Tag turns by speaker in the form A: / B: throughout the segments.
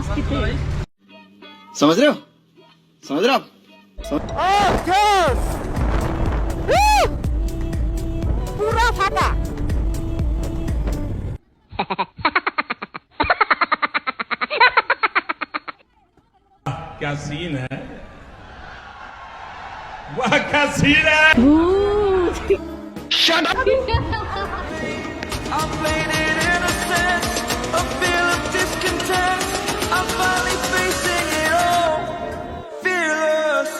A: मस्ती
B: समझ रहे हो समझ रहे हो आप
A: पूरा फाटा
C: क्या सीन है वाह क्या सीन है
B: Shut up!
D: I'm playing it innocent, a feel of discontent. I'm finally facing it all, fearless.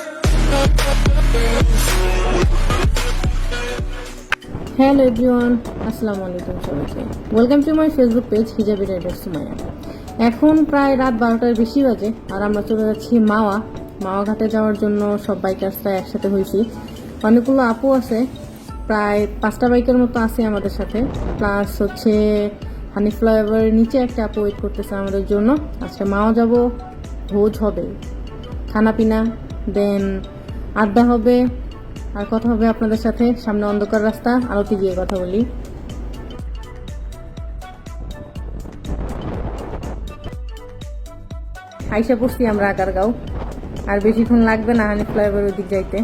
E: Hello everyone, আসসালামু আলাইকুম সবাইকে। Welcome to my Facebook page Hijabi rider Sumaiya. এখন প্রায় রাত 12টার বেশি বাজে আর আমরা চলে যাচ্ছি মাওয়া ঘাটে যাওয়ার জন্য। সব বাইকার্সরা একসাথে হয়েছি, অনেকগুলো আপু আছে, প্রায় 5টা বাইকের মতো আছে আমাদের সাথে। প্লাস হচ্ছে হানি ফ্লাইওভারের নিচে একটা আপু ওয়েট করতেছে আমাদের জন্য। আজকে মাওয়া যাব, ভোজ হবে, খানা পিনা, দেন আড্ডা হবে আর কথা হবে আপনাদের সাথে। সামনে অন্ধকার রাস্তা, আলোতে গিয়ে কথা বলি। আইসা পড়ছি আমরা আগারগাঁও, আর বেশিক্ষণ লাগবে না হানি ফ্লাইওভার ওদিক যাইতে।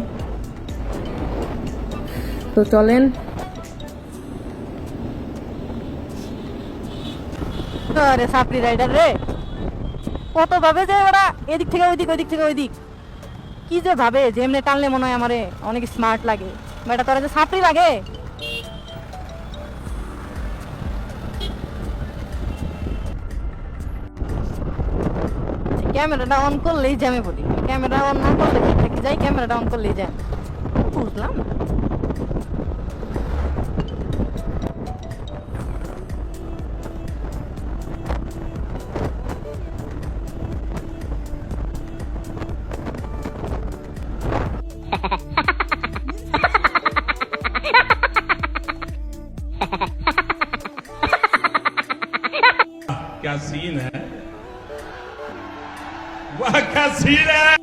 E: তো চলেন।
A: আরে সাপড়ি রাইডার রে, কত ভাবে যে ওরা এদিক থেকে ওইদিক ওইদিক থেকে ওইদিক, কি যে ভাবে যে এমনি টানলে মনে হয় আমারে অনেক স্মার্ট লাগে। বেটা তোরা যে সাপড়ি লাগে। ক্যামেরাটা অন করলেই জ্যামে পড়ি, ক্যামেরা অন না করলে থেকে যাই, ক্যামেরাটা অন করলেই জ্যাম। বুঝলাম না।
C: क्या सीन है वाह क्या सीन है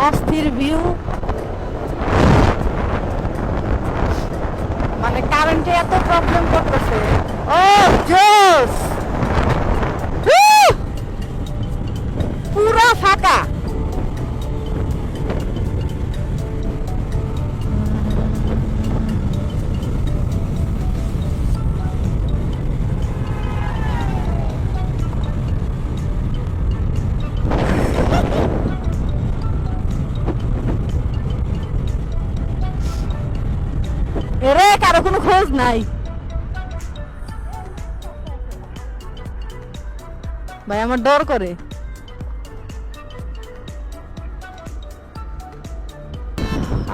A: অস্থির ভিউ, মানে কারেন্টে এত প্রবলেম করতেছে। ও জোস, পুরা ফাঁকা। এরে কারো কোনো খোঁজ নাই ভাই, আমার ডর করে।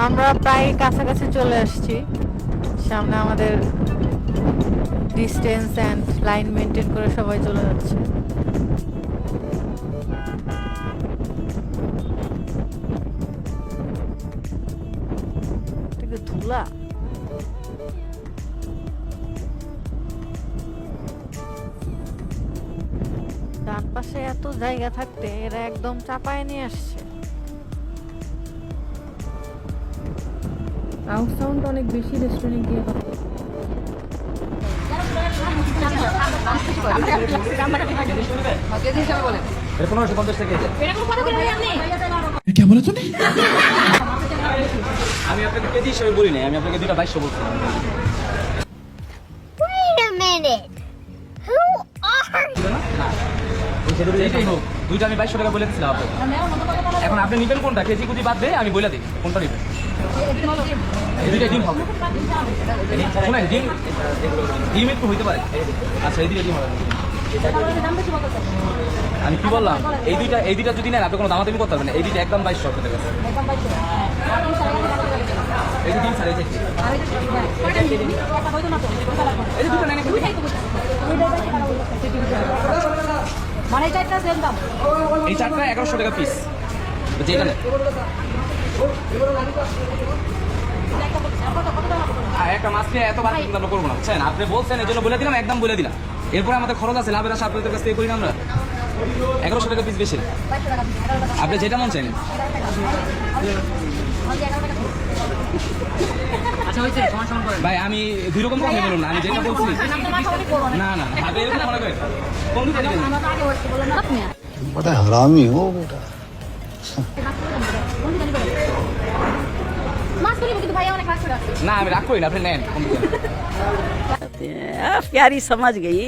A: আমরা প্রায় কাছাকাছি চলে আসছি। সামনে আমাদের ডিস্টেন্স অ্যান্ড লাইন মেনটেন করে সবাই চলে যাচ্ছে। এটা কি ধুলা? ডান পাশে এত জায়গা থাকতে এরা একদম চাপায় নিয়ে আসছে।
E: আউট সাউন্ড অনেক বেশি, রেস্টুরেন্টে গিয়ে কথা
B: क्या बोला तूने
F: আমি আপনাকে কেজি হিসেবে বলি নাই, আমি আপনাকে 2টা 2200 বলছিলাম।
G: Wait a minute. Who are you?
F: এইটাই হোক, 2টা আমি 2200 টাকা বলে দিচ্ছিলাম আপনাকে। এখন আপনি নিবেন কোনটা, কেজি কুজি বাদ দিয়ে আমি বলে দিই কোনটা নিবেন। এই 2টা ডিম হবে, শোনেন ডিম একটু হইতে পারে। আচ্ছা এই 2টা ডিম হবে। আমি কি বললাম, এই দুইটা যদি নেন আপনি কোনো দামাদামি করতে পারবেন না। এই 2টা একদম 2200 আপনাদের কাছে। এই যে ডিম স্যার, এই যে এই 2টা নেন।
A: মানে এটা একটা সেম দাম।
F: এই 4টা 1100 টাকা পিস। যেটা নেন আর একটা মাছ নিয়ে এত বাড়তি আমরা করবো না, বুঝছেন? আপনি বলছেন এই জন্য বলে দিলাম, একদম বলে দিলাম। এরপরে আমাদের খরচ আছে, লাভের আশা আপনাদের কাছ থেকে করি না আমরা। 1100 টাকা পিস বেশি। আপনি যেটা মন চাইলেন। ভাই আমি দুই রকম কথা বলুন না, আমি যেটা বলছি না না আপনি এরকম মনে করেন কোন দুটো দিবেন?
H: बड़ा हरामी हो बेटा।
F: না আমি রাগ করি না, আপনি নেন কোন দুটো?
I: प्यारी समझ गई।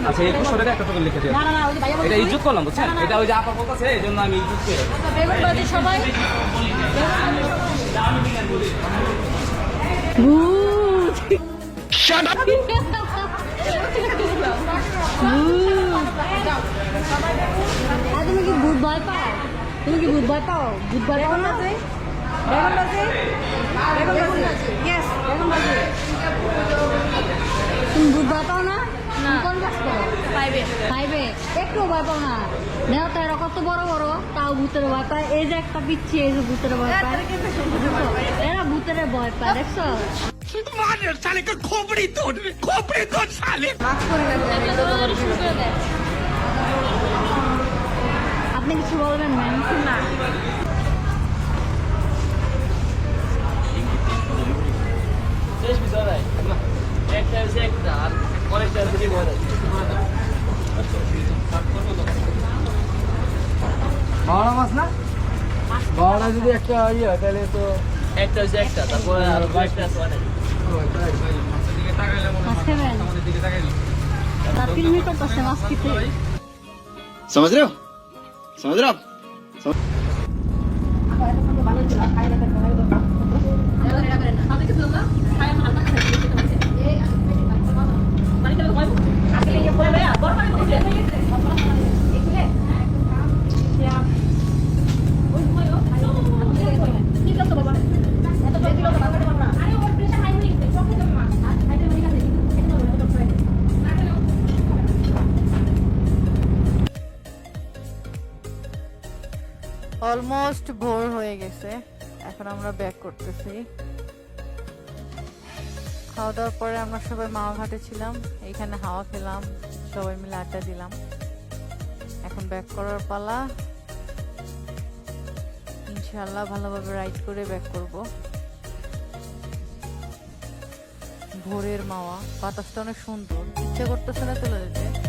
F: আচ্ছা 2100 টাকা একটা টোকেন লিখে দিও। এটা ইজ্জত করলাম বুঝছেন, এটা ওই যে আপা বলতেছে এই জন্য আমি ইজ্জত করি।
E: তুমি কি ভূত ভয় পাও? তুমি কি ভূত ভয় পাও? ভূত ভয় পাও না? তুমি ভূত ভয় পাও না? তুমি কোন ক্লাস করো? 5 এ। একটু ভয় পাও না? দেখো তো এরা কত বড় বড়, তাও ভূতের ভয় পায়। এই যে একটা পিচ্ছি, এই যে ভূতের ভয় পায়। এরা ভূতের ভয় পায়, দেখছো? আপনি কিছু বলবেন ম্যাম? না।
F: বড় মাছ না? বড় যদি একটা ইয়ে হয় তাহলে তো
I: একটা হচ্ছে একটা, তারপরে আরো কয়েকটা আছে অনেক।
E: মাছ খাবেন? তার ফিল্মি করতেছে মাছ খেতে।
B: समझ रहे हो समझ रहे हो आप
A: অলমোস্ট ভোর হয়ে গেছে, এখন আমরা ব্যাক করতেছি। খাওয়া দাওয়ার পরে আমরা সবাই মাওয়া ঘাটে ছিলাম, এইখানে হাওয়া খেলাম, সবাই মিলে আড্ডা দিলাম। এখন ব্যাক করার পালা, ইনশাআল্লাহ ভালোভাবে রাইড করে ব্যাক করব। ভোরের মাওয়া, বাতাসটা অনেক সুন্দর, ইচ্ছে করতেছে না চলে যেতে।